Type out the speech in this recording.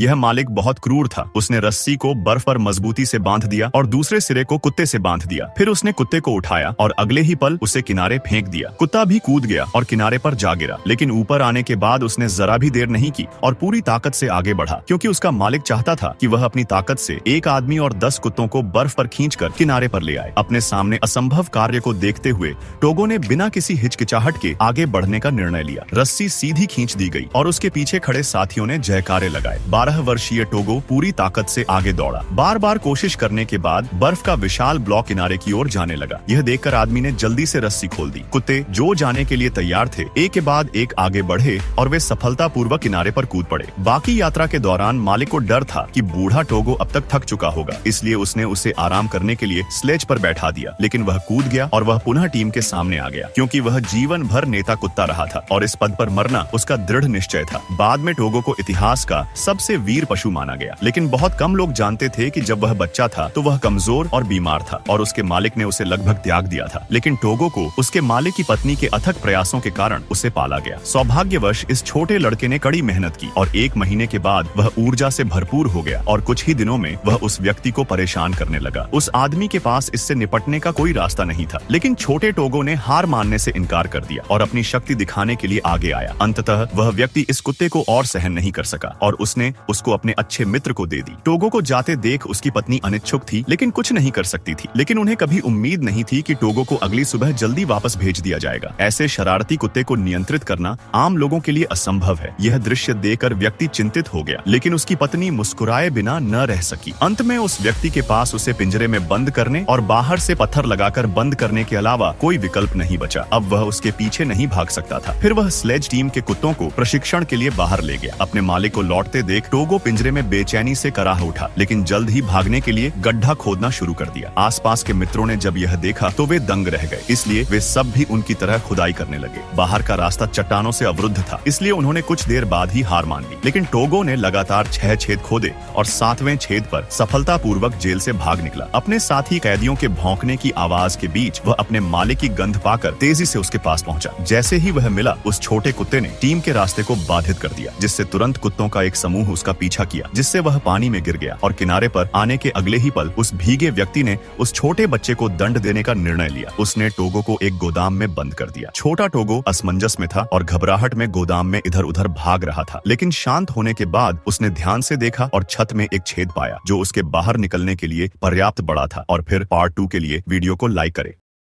यह मालिक बहुत क्रूर था। उसने रस्सी को बर्फ पर मजबूती से बांध दिया और दूसरे सिरे को कुत्ते से बांध दिया। फिर उसने कुत्ते को उठाया और अगले ही पल उसे किनारे फेंक दिया। कुत्ता भी कूद गया और किनारे पर जा गिरा, लेकिन ऊपर आने के बाद उसने जरा भी देर नहीं की और पूरी ताकत से आगे बढ़ा, क्योंकि उसका मालिक चाहता था कि वह अपनी ताकत से एक आदमी और 10 कुत्तों को बर्फ पर खींचकर किनारे पर ले आए। अपने सामने असंभव कार्य को देखते हुए टोगो ने बिना किसी हिचकिचाहट के आगे बढ़ने का निर्णय लिया। रस्सी सीधी खींच दी गई और उसके पीछे खड़े साथियों ने जयकारे लगाए। 12 वर्षीय टोगो पूरी ताकत से आगे दौड़ा। बार बार कोशिश करने के बाद बर्फ का विशाल ब्लॉक किनारे की ओर जाने लगा। यह देखकर आदमी ने जल्दी से रस्सी खोल दी। कुत्ते जो जाने के लिए तैयार थे एक के बाद एक आगे बढ़े और वे सफलतापूर्वक किनारे पर कूद पड़े। बाकी यात्रा के दौरान मालिक को डर था कि बूढ़ा टोगो अब तक थक चुका होगा, इसलिए उसने उसे आराम करने के लिए स्लेज पर बैठा दिया। लेकिन वह कूद गया और वह पुनः टीम के सामने आ गया, क्योंकि वह जीवन भर नेता कुत्ता रहा था और इस पद पर मरना उसका दृढ़ निश्चय था। बाद में टोगो को इतिहास का सबसे वीर पशु माना गया, लेकिन बहुत कम लोग जानते थे कि जब वह बच्चा था तो वह कमजोर और बीमार था और उसके मालिक ने उसे लगभग त्याग दिया था। लेकिन टोगो को उसके मालिक की पत्नी के अथक प्रयासों के कारण उसे पाला गया। सौभाग्यवश इस छोटे लड़के ने कड़ी मेहनत की और 1 महीने के बाद वह ऊर्जा से भरपूर हो गया और कुछ ही दिनों में वह उस व्यक्ति को परेशान करने लगा। उस आदमी के पास इससे निपटने का कोई रास्ता नहीं था, लेकिन छोटे टोगो ने हार मानने से इनकार कर दिया और अपनी शक्ति दिखाने के लिए आगे आया। अंततः वह व्यक्ति इस कुत्ते को और सहन नहीं कर सका और उसने उसको अपने अच्छे मित्र को दे दी। टोगो को जाते देख उसकी पत्नी अनिच्छुक थी, लेकिन कुछ नहीं कर सकती थी। लेकिन उन्हें कभी उम्मीद नहीं थी कि टोगो को अगली सुबह जल्दी वापस भेज दिया जाएगा। ऐसे शरारती कुत्ते को नियंत्रित करना आम लोगों के लिए असंभव है। यह दृश्य देखकर व्यक्ति चिंतित हो गया, लेकिन उसकी पत्नी मुस्कुराए बिना न रह सकी। अंत में उस व्यक्ति के पास उसे पिंजरे में बंद करने और बाहर से पत्थर लगाकर बंद करने के अलावा कोई विकल्प नहीं बचा। अब वह उसके पीछे नहीं भाग सकता था। फिर वह स्लेज टीम के कुत्तों को प्रशिक्षण के लिए बाहर ले गया। अपने मालिक को लौटते देख टोगो पिंजरे में बेचैनी से कराह उठा, लेकिन जल्द ही भागने के लिए गड्ढा खोदना शुरू कर दिया। आसपास के मित्रों ने जब यह देखा तो वे दंग रह गए, इसलिए वे सब भी उनकी तरह खुदाई करने लगे। बाहर का रास्ता चट्टानों से अवरुद्ध था, इसलिए उन्होंने कुछ देर बाद ही हार मान ली। लेकिन टोगो ने लगातार 6 छेद खोदे और 7वें छेद पर सफलतापूर्वक जेल से भाग निकला। अपने साथी कैदियों के भौंकने की आवाज के बीच वह अपने मालिक की गंध पाकर तेजी से उसके पास पहुंचा। जैसे ही वह मिला, उस छोटे कुत्ते ने टीम के रास्ते को बाधित कर दिया, जिससे तुरंत कुत्तों का एक समूह उसका पीछा किया, जिससे वह पानी में गिर गया और किनारे पर आने के अगले ही पल उस भीगे व्यक्ति ने उस छोटे बच्चे को दंड देने का निर्णय लिया। उसने टोगो को एक गोदाम में बंद कर दिया। छोटा टोगो असमंजस में था और घबराहट में गोदाम में इधर उधर भाग रहा था, लेकिन शांत होने के बाद उसने ध्यान से देखा और छत में एक छेद पाया जो उसके बाहर निकलने के लिए पर्याप्त बड़ा था। और फिर पार्ट 2 के लिए वीडियो को लाइक करें।